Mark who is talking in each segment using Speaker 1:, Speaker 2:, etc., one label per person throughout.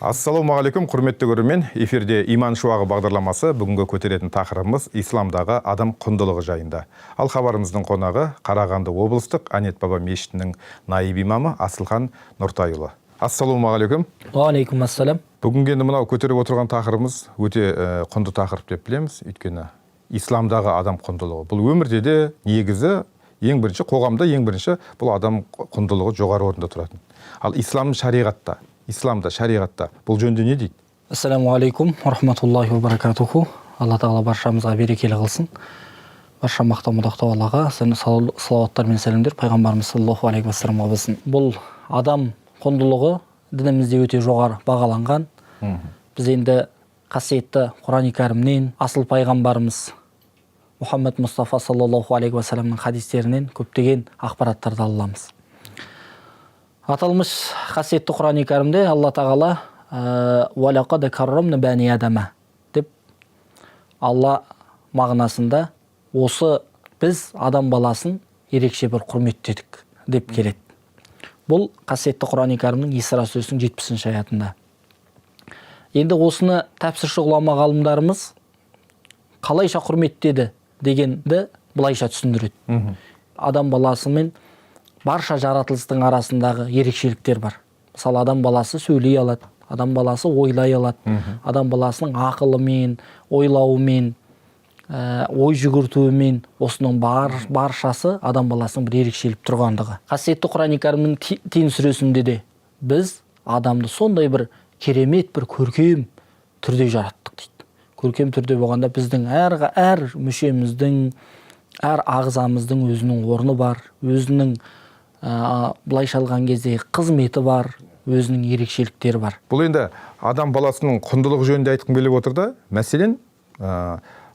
Speaker 1: Ассалаумағалейкум, құрметті көрермен. Эфирде Иман Шуағы бағдарламасы. Бүгінгі көтеретін тақырыбымыз исламдағы адам құндылығы жайында. Ал хабарымыздың қонағы Қарағанды облыстық Анет Баба мешітінің наиб имамы Асылхан Нұртайұлы. Ассалаумағалейкум.
Speaker 2: Уағалейкум ассалам.
Speaker 1: Бүгінгі мынау көтеріп отырған тақырыбымыз өте құнды тақырып деп білеміз. Өйткені исламдағы адам құндылығы. Бұл өмірде де негізі ең бірінші, қоғамда ең бірінші бұл адам құндылығы жоғары орында тұратын. Ал исламда, шариғатта бұл жөнінде не дейді?
Speaker 2: Ассаламу алейкум, рахматуллахи ва баракатуху. Алла тағала баршамызға берекелі қылсын. Барша мақтау мадақтау Аллаға, салауаттар мен сәлемдер пайғамбарымыз саллаллаху алейхи ва салламға болсын. Бұл адам құндылығы дінімізде өте жоғары бағаланған. Біз енді қасиетті Құран-ы Кәрімнен, асыл пайғамбарымыз Мұхаммед Мұстафа саллаллаху алейхи ва салламның хадистерінен көптеген ақпараттарды аламыз. Аталмыш қасиетті Құран-ы Кәрімде Алла тағала «Валақад каррамна бәни адама» деп Алла мағынасында осы біз адам баласын ерекше бір құрметтедік деп келеді. Бұл қасиетті Құран-ы Кәрімнің Исра сүресінің 70-ші аятында. Енді осыны тәпсірші ғұлама ғалымдарымыз қалайша құрметтеді дегенді былайша түсіндіреді. Адам баласымен барша жаратылыстың арасындағы ерекшеліктер бар. Мысалы, адам баласы сөйлей алады, адам баласы ойлай алады, адам баласының ақылымен, ойлауымен, ой жүгіртуімен, осының баршасы адам баласының бір ерекшеліп тұрғандығы. Қасиетті Құран-ы Кәрімнің Тин сүресінде де біз адамды сондай бір керемет, бір көркем түрде жараттық дейді. Көркем түрде болғанда біздің әр мүшеміздің, әр ағзамыздың өзінің орны бар, өзінің былайша алған кезде қызметі бар, өзінің ерекшеліктері бар.
Speaker 1: Бұл енді адам баласының құндылығы жөнінде айтқым келіп отыр да. Мәселен,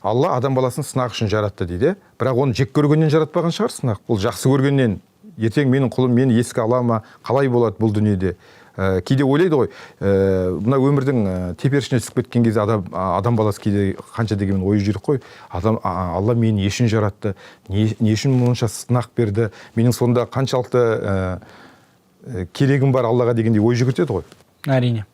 Speaker 1: Алла адам баласын сынақ үшін жаратты дейді. Бірақ оны жек көргеннен жаратпаған шығар сынақ. Бұл жақсы көргеннен, ертең менің құлым мені еске ала ма, қалай болады бұл дүниеде? Кейде ойлайды ғой, мына өмірдің теперішіне түсіп кеткен кезде адам баласы кейде қанша деген ой жүріп қой, Алла мені не үшін жаратты, не үшін мұнша сынақ берді, менің сонда қаншалықты керегім бар Аллаға дегендей ой жүгіртеді ғой.
Speaker 2: Әрине.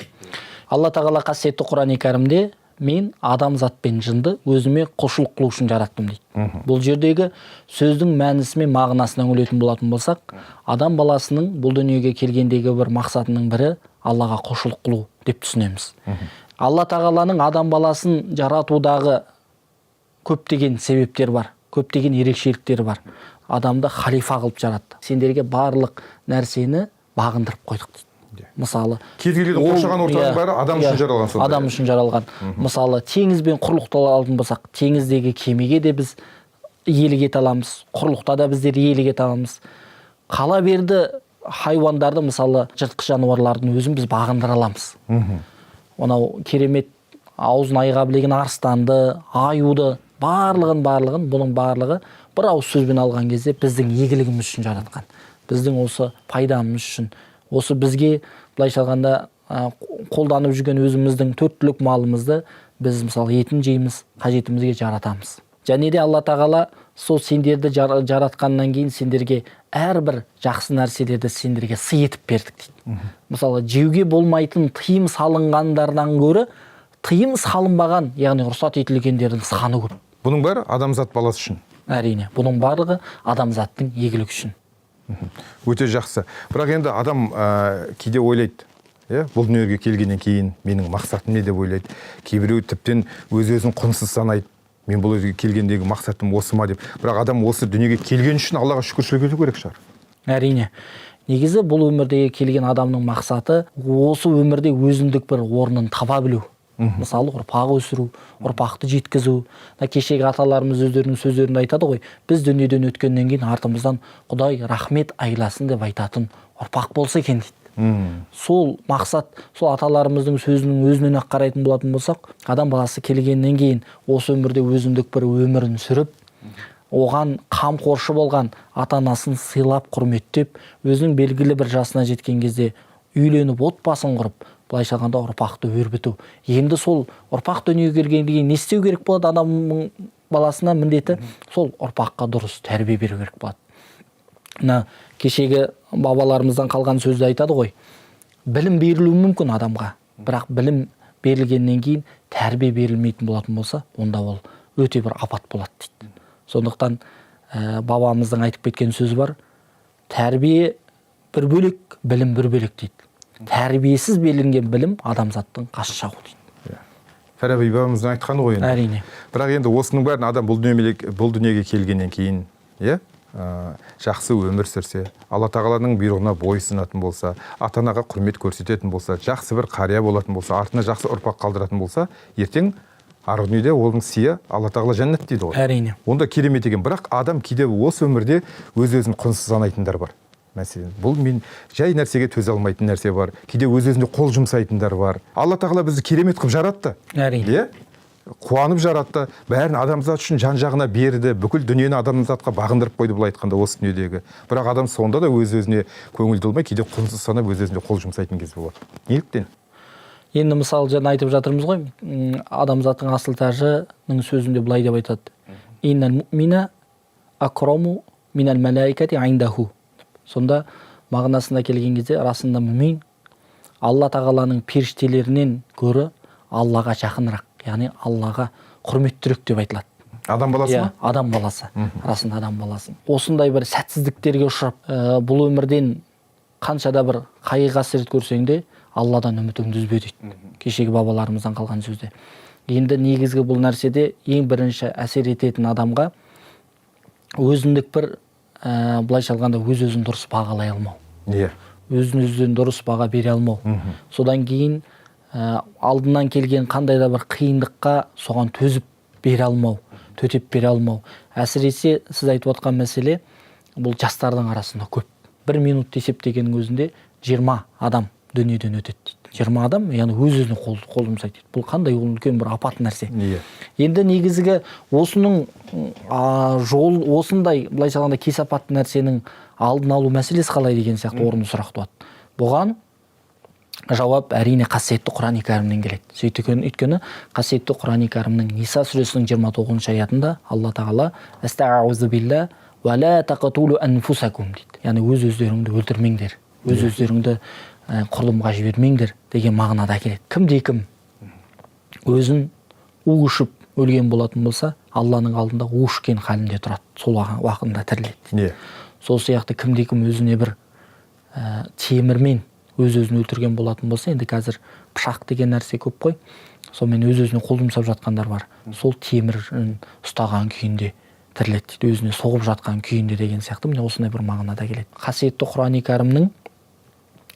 Speaker 2: Алла тағала қасиетті Құран-ы Кәрімде мен адамзат пен жынды өзіме құлшылық қылу үшін жараттым дейді. Бұл жердегі сөздің мәнісі мен мағынасына үңілетін болатын болсақ, адам баласының бұл дүниеге келгендегі бір мақсатының бірі Аллаға құлшылық қылу деп түсінеміз. Алла тағаланың адам баласын жаратудағы көптеген себептер бар, көптеген ерекшеліктер бар. Адамды халифа қылып жаратты. Сендерге барлық нәрсені бағындырып қойдық дейді. Мысалы,
Speaker 1: кез келген қоршаған ортаның бәрі адам үшін жаралған сондай.
Speaker 2: Адам үшін жаралған. Мысалы, теңізбен құрлықта алатын болсақ, теңіздегі кемеге де біз иелік ете аламыз, құрлықта да біздер иелік ете аламыз. Қала берді хайуандарды, мысалы, жыртқыш жануарлардың өзін біз бағындыра аламыз. Онау керемет аузын айға білеген арыстанды, аюды, бұның барлығы бір ауыз сөзбен алған кезде біздің игілігіміз үшін жаратқан. Біздің осы пайдамыз үшін, осы бізге былайша алғанда қолданып жүрген өзіміздің төрт түлік малымызды біз мысалы етін жейміз, қажетімізге жаратамыз. Және де Алла тағала сол сендерді жаратқаннан кейін сендерге әрбір жақсы нәрселерді сендерге сый етіп бердік дейді. Мысалы, жеуге болмайтын тыйым салынғандардан гөрі тыйым салынбаған, яғни рұқсат етілгендердің саны көп.
Speaker 1: Бұның бәрі адамзат баласы үшін.
Speaker 2: Әрине, бұның барлығы адамзаттың игілігі үшін.
Speaker 1: Өте жақсы. Бірақ енді адам кейде ойлайды, бұл дүниеге келгеннен кейін менің мақсатым не деп ойлайды. Кейбіреу тіптен өз-өзін құнсыз санайды. Мен бұл өзге келгендегі мақсатым осы ма деп. Бірақ адам осы дүниеге келген үшін Аллаға шүкіршілік ету керек шығар.
Speaker 2: Әрине. Негізі бұл өмірдегі келген адамның мақсаты осы өмірде өзіндік бір орнын таба білу. Мысалы, ұрпақ өсіру, ұрпақты жеткізу. Кешегі аталарымыз өздерінің сөздерінде айтады ғой, біз дүниеден өткеннен кейін артымыздан Құдай рахмет айласын деп айтатын ұрпақ болса екен дейді. Сол мақсат, сол аталарымыздың сөзінің өзінен ақ қарайтын болатын болсақ, адам баласы келгеннен кейін осы өмірде өзіндік бір өмірін сүріп, оған қамқоршы болған ата-анасын сыйлап, құрметтеп, өзінің белгілі бір жасына жеткен кезде үйленіп, отбасын құрып, былайша алғанда ұрпақты өрбіту. Енді сол ұрпақ дүниеге келгенде не істеу керек болады адамның баласына міндеті? Сол ұрпаққа дұрыс тәрбие беру керек болады. Кешегі бабаларымыздан қалған сөзді айтады ғой. Білім берілуі мүмкін адамға. бірақ білім берілгеннен кейін тәрбие берілмейтін болатын болса, онда ол өте бір апат болады дейді. Сондықтан бабамыздың айтып кеткен сөзі бар: тәрбие бір бөлек, білім бір бөлек дейді. Тәрбиесіз берілген білім адамзаттың қас жағу дейді.
Speaker 1: Фараби бабамыздың айтқаны ғой енді.
Speaker 2: Әрине.
Speaker 1: Бірақ енді осының бәрін адам бұл дүниеге келгеннен кейін, жақсы өмір сүрсе, Алла тағаланың бұйрығына бойсынатын болса, ата-анаға құрмет көрсететін болса, жақсы бір қария болатын болса, артына жақсы ұрпақ қалдыратын болса, ертең арғы дүниеде оның сыйы Алла тағала жәннат дейді ғой.
Speaker 2: Әрине.
Speaker 1: Онда керемет екен. Бірақ адам кейде осы өмірде өз-өзін құнсыз санайтындар бар. Мәселен, бұл мен жай нәрсеге төзе алмайтын нәрсе бар. Кейде өз-өзіне қол жұмсайтындар бар. Алла тағала бізді керемет қылып жаратты.
Speaker 2: Әрине.
Speaker 1: Қуанып жаратты, бәрін адамзат үшін жан-жағына берді, бүкіл дүниені адамзатқа бағындырып қойды, бұл айтқанда осы дүниедегі. Бірақ адам сонда да өз-өзіне көңіл толмай, кейде құнсыз санап өз-өзіне қол жұмсайтын кез болады. Неліктен?
Speaker 2: Енді мысалы жаңа айтып жатырмыз ғой, адамзаттың асыл тәжінің сөзінде былай деп айтады: «Иннал муъмина акраму минал малаикати индаху». Сонда мағынасына келген кезде расында мүмин Алла тағаланың періштелерінен гөрі Аллаға жақынырақ, яғни Аллаға құрметтірек деп айтылады.
Speaker 1: Адам баласы ма?
Speaker 2: Адам баласы. Расында адам баласы. Осындай бір сәтсіздіктерге ұшырап, бұл өмірден қанша да бір қайғы қасірет көрсең де, Алладан үмітіңді үзбе дейді. Кешегі бабаларымыздан қалған сөзде. Енді негізгі бұл нәрседе ең бірінші әсер ететін адамға өзіндік бір былайша алғанда өз-өзін дұрыс бағалай алмау. Өзін-өзін дұрыс баға бере алмау. Содан кейін алдынан келген қандай да бір қиындыққа соған төзіп бере алмау, төтеп бере алмау. Әсіресе сіз айтып отқан мәселе бұл жастардың арасында көп. 1 минут есептегеннің өзінде 20 адам дүниеден өтеді дейді. 20 адам, яғни өз-өзіне қол жұмсайды дейді. Бұл қандай үлкен бір апат нәрсе. Енді негізгі осының жол осындай былайша алғанда кесапатты нәрсенің алдын алу мәселесі қалай деген сияқты орынды сұрақ туады. Бұған жауап әрине қасиетті Құран-ы Кәрімнен келеді. Өйткені қасиетті Құран-ы Кәрімнің Ниса сүресінің 29 аятында Алла тағала «Астағузу билля ва ла тақатулу анфусакум» дейді. Яғни өз-өздеріңді өлтірмеңдер, өз-өздеріңді құрдымға жібермеңдер деген мағынада келеді. Кімде-кім өзін у ішіп өлген болатын болса, Алланың алдында у ішкен халінде тұрады, сол уақытында тіріледі. Сол сияқты кімде-кім өзіне бір темірмен өз-өзін өлтірген болатын болса, енді қазір пышақ деген нәрсе көп қой, сонымен өз-өзіне қол жұмсап жатқандар бар. Сол темірін ұстаған күйінде тіріледі дейді, өзіне соғып жатқан күйінде деген сияқты, міне осындай бір мағынада келеді. Қасиетті Құран-ы Кәрімнің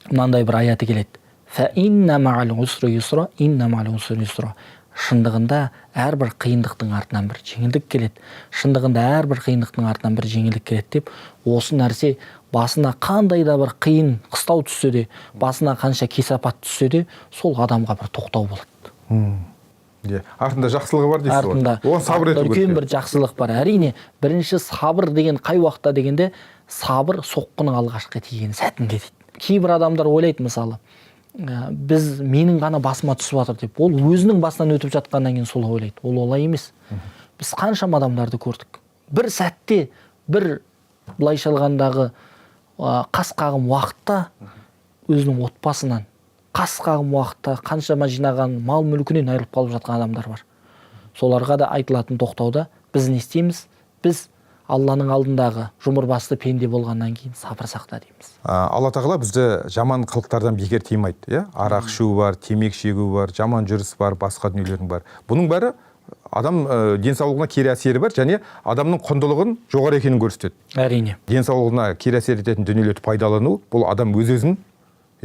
Speaker 2: мынандай бір аяты келеді: «Фа инна ма'ал усри юсра, инна ма'ал усри юсра». Шындығында әрбір қиындықтың артынан бір жеңілдік келеді. Шындығында әрбір қиындықтың артынан бір жеңілдік келеді деп, осы нәрсе басына қандай да бір қиын қыстау түссе де, басына қанша кесапат түссе де, сол адамға бір тоқтау болады.
Speaker 1: Артында жақсылығы бар дейсіз ғой. Оған сабыр ету керек.
Speaker 2: Үлкен бір жақсылық бар. Әрине, бірінші сабыр деген қай уақытта дегенде, сабыр соққының алғашқы тиген сәтінде дейді. Кейбір адамдар ойлайды мысалы, біз менің ғана басыма түсіп жатыр деп, ол өзінің басынан өтіп жатқаннан кейін солай ойлайды. Ол олай емес. Біз қаншама адамдарды көрдік. Бір сәтте, бір былайша алғандағы қас қағым уақытта өзінің отбасынан, қас қағым уақытта қаншама жинаған мал мүлкінен айырылып қалып жатқан адамдар бар. Соларға да айтылатын тоқтауда біз не істейміз? Біз Алланың алдындағы жұмырбасты пенде болғаннан кейін сабыр сақта дейміз.
Speaker 1: Алла тағала бізді жаман қылықтардан бекер тыймайды. Арақ ішу бар, темекі шегу бар, жаман жүріс бар, басқа дүниелердің бар. Бұның бәрі адам денсаулығына кері әсері бар және адамның құндылығын жоғары екенін көрсетеді.
Speaker 2: Әрине.
Speaker 1: Денсаулығына кері әсер ететін дүниелерді пайдалану, бұл адам өз-өзін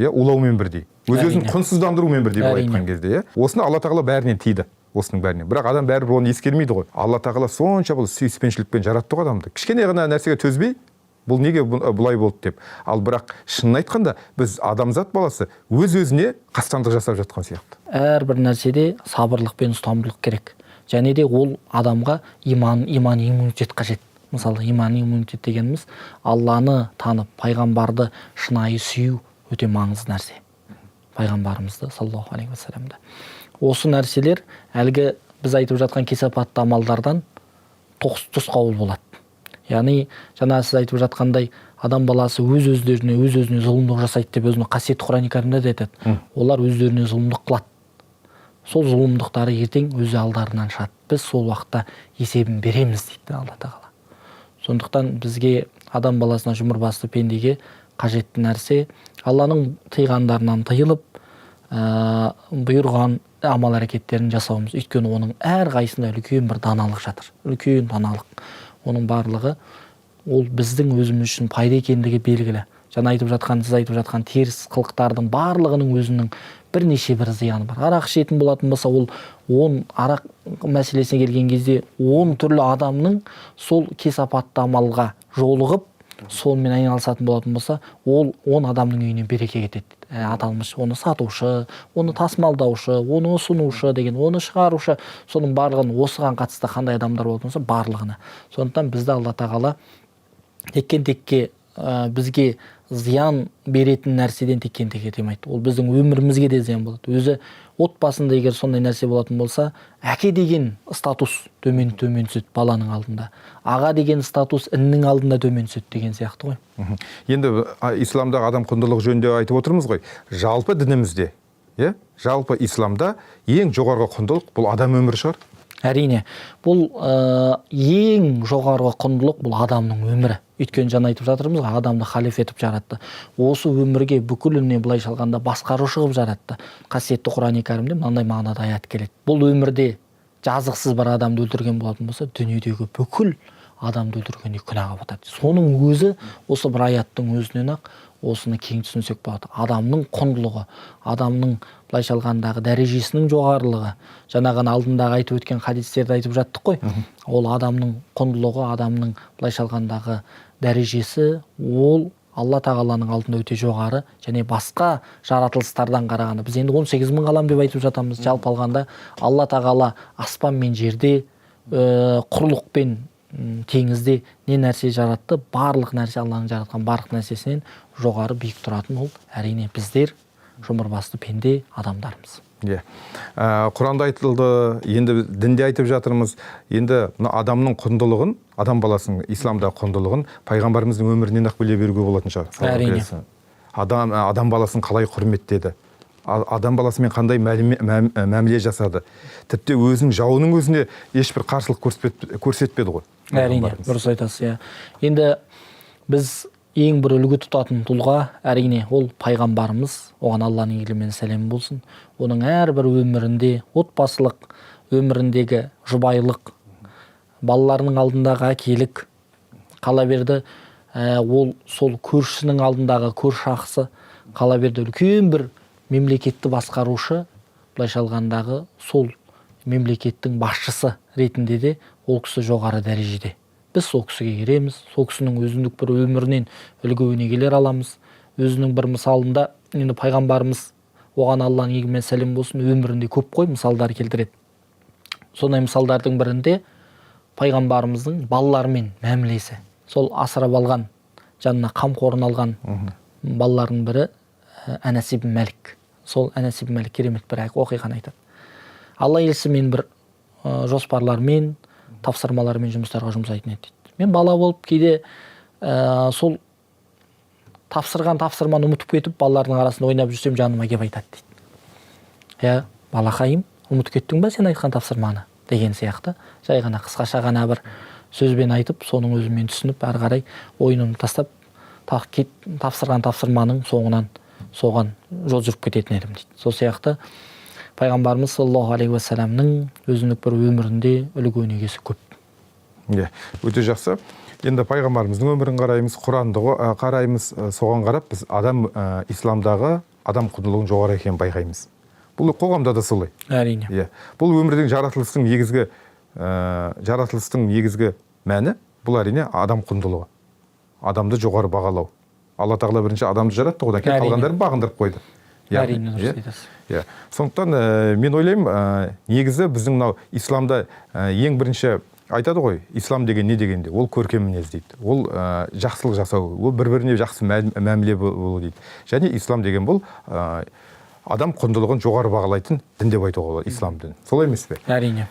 Speaker 1: улаумен бірдей. Өз-өзін құнсыздандырумен бірдей болып айтқан кезде. Осыны Алла тағала бәрінен тыйды. Осының бәрінен. Бірақ адам бәрібір оны ескермейді ғой. Алла тағала сонша бұл сүйіспеншілікпен жаратты ғой адамды. Кішкене ғана нәрсеге төзбей, бұл неге бұлай болды деп. Ал бірақ шынын айтқанда біз адамзат баласы өз-өзіне қастандық жасап жатқан сияқты.
Speaker 2: Әрбір нәрседе сабырлық пен ұстамдылық керек. Және де ол адамға иман иммунитет қажет. Мысалы, иман иммунитет дегеніміз Алланы танып, пайғамбарды шынайы сүю өте маңызды нәрсе. Пайғамбарымызды саллаллаху алейхи ва саллямды. Осы нәрселер әлгі біз айтып жатқан кесапатты амалдардан тосқауыл болады. Яғни жаңа сіз айтып жатқандай адам баласы өз-өзіне зұлымдық жасайды деп өзінің қасиетті Құран кәрімде де айтады. Олар өздеріне зұлымдық қылады. Сол зұлымдықтары ертең өз алдарынан шығады. Біз сол уақытта есебін береміз дейді Алла тағала. Сондықтан бізге адам баласына, жұмырбасты пендеге қажетті нәрсе Алланың тыйғандарынан тыйылып, бұйырған амал әрекеттерін жасауымыз. Өйткені оның әр қайсында үлкен бір даналық жатыр. Үлкен даналық. Оның барлығы ол біздің өзіміз үшін пайда екендігі белгілі. Жаңа сіз айтып жатқан теріс қылықтардың барлығының өзінің бірнеше бір зияны бар. Арақ ішетін болатын болса, ол 10 арақ мәселесіне келген кезде 10 түрлі адамның сол кесапатты амалға жолығып, сонымен айналысатын болатын болса, ол 10 адамның үйіне береке кетеді. Аталмыш оны сатушы, оны тасымалдаушы, оны ұсынушы деген, оны шығарушы, соның барлығын осыған қатысты қандай адамдар болатын болса, барлығына. Сондықтан бізді Алла тағала текке бізге зиян беретін нәрседен текке демейді. Ол біздің өмірімізге де зиян болады. Өзі отбасында егер сондай нәрсе болатын болса, әке деген статус төмен түседі баланың алдында. Аға деген статус іннің алдында төмен түседі деген сияқты ғой.
Speaker 1: Енді исламдағы адам құндылығы жөнінде айтып отырмыз ғой. Жалпы дінімізде, жалпы исламда ең жоғарғы құндылық бұл адам өмірі шығар.
Speaker 2: Әрине, бұл ең жоғарғы құндылық бұл адамның өмірі. Өйткені жаңа айтып жатырмыз ғой, адамды халиф етіп жаратты. Осы өмірге бүкіліне былайша алғанда басқарушы қылып жаратты. Қасиетті Құран кәрімде мынандай мағынада аят келеді. Бұл өмірде жазықсыз бір адамды өлтірген болатын болса, дүниедегі бүкіл адамды өлтіргенде күнәға батады. Соның өзі осы бір аяттың өзінен-ақ осыны кең түсінсек болады. Адамның құндылығы, адамның былайша алғандағы дәрежесінің жоғарылығы, жаңағын алдындағы айтып өткен хадистерді айтып жаттық қой. Ол адамның құндылығы, адамның былайша алғандағы дәрежесі, ол Алла тағаланың алдында өте жоғары, және басқа жаратылыстардан қарағанда біз енді 18 мың ғалам деп айтып жатамыз. Жалпы алғанда Алла тағала аспан мен жерде, құрлық пен теңізде не нәрсе жаратты, барлық нәрсе Алланың жаратқан барлық нәрсесінен жоғары биік тұратын ол әрине біздер жұмырбасты пенде адамдармыз.
Speaker 1: Құранда айтылды, енді дінде айтып жатырмыз. Енді адамның құндылығын, адам баласының исламдағы құндылығын пайғамбарымыздың өмірінен ақ біле беруге болатын шығар.
Speaker 2: Әрине.
Speaker 1: Адам баласын қалай құрметтеді, адам баласымен қандай мәміле жасады. Тіпті өзінің жауының өзіне ешбір қарсылық көрсетпеді ғой.
Speaker 2: Әрине, дұрыс айтасыз. Енді біз ең бір үлгі тұтатын тұлға әрине ол пайғамбарымыз, оған Алланың игілігі мен сәлемі болсын. Оның әрбір өмірінде, отбасылық өміріндегі жұбайлық, балаларының алдындағы әкелік, қала берді, ол сол көршісінің алдындағы көрші ақысы, қала берді үлкен бір мемлекетті басқарушы, былайша алғандағы сол мемлекеттің басшысы ретінде де ол кісі жоғары дәрежеде. Біз сол кісіге ереміз, сол кісінің өзіндік бір өмірінен үлгі өнегелер аламыз. Өзінің бір мысалында, енді пайғамбарымыз, оған Алланың игілігі мен сәлемі болсын, өмірінде көп қой мысалдар келтіреді. Сондай мысалдардың бірінде пайғамбарымыздың балаларымен мәмілесі. Сол асырап алған, жанына қамқорын алған балалардың бірі Анас ибн Малик. Сол Анас ибн Малик керемет бір оқиғаны айтады. Алла елсімен бір жоспарлармен, тапсырмалармен жұмыстарға жұмсайтын еді. Мен бала болып кейде сол тапсырған тапсырманы ұмытып кетіп, балалардың арасында ойнап жүрсем, жаныма кеп айтады дейді. Балақайым, ұмытып кеттің ба сен айтқан тапсырманы? Деген сияқты. Жай ғана қысқаша ғана бір сөзбен айтып, соның өзімен түсініп, әрі қарай ойынымды тастап, тапсырған тапсырманың соңынан соған жол жүріп кететін едім дейді. Сол сияқты пайғамбарымыз саллаллаху алейхи уассаламның өзіндік бір өмірінде үлгі өнегесі көп.
Speaker 1: Өте жақсы. Енді пайғамбарымыздың өмірін қараймыз, Құранды қараймыз, соған қарап біз адам исламдағы адам құндылығын жоғары екенін байқаймыз. Бұл қоғамда да солай.
Speaker 2: Әрине.
Speaker 1: Бұл өмірдің жаратылыстың негізгі мәні, бұл әрине адам құндылығы. Адамды жоғары бағалау. Алла тағала бірінші адамды жаратты, одан кейін қалғандарын бағындырып қойды.
Speaker 2: Әрине, дұрыс айтасыз.
Speaker 1: Сондықтан мен ойлаймын, негізі біздің мынау исламда ең бірінші айтады ғой, ислам деген не дегенде? Ол көркем мінез дейді. Ол жақсылық жасау, ол бір-біріне жақсы мәміле болу дейді. Және ислам деген бұл адам құндылығын жоғары бағалайтын дін деп айтуға болады, ислам дін. Солай емес пе?
Speaker 2: Әрине.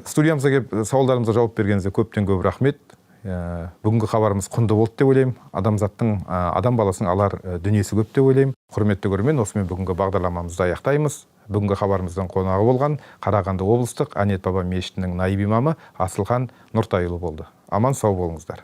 Speaker 1: Студиямызға келіп сауалдарымызға жауап бергеніңізге көптен көп рахмет. бүгінгі хабарымыз құнды болды деп ойлаймын. Адам баласының алар дүниесі көп деп ойлаймын. Құрметті көрермен, осымен бүгінгі бағдарламамызды аяқтаймыз. Бүгінгі хабарымыздан қонағы болған Қарағанды облыстық Әнет Баба мешітінің наиб имамы Асылхан Нұртайұлы болды. Аман сау болыңыздар.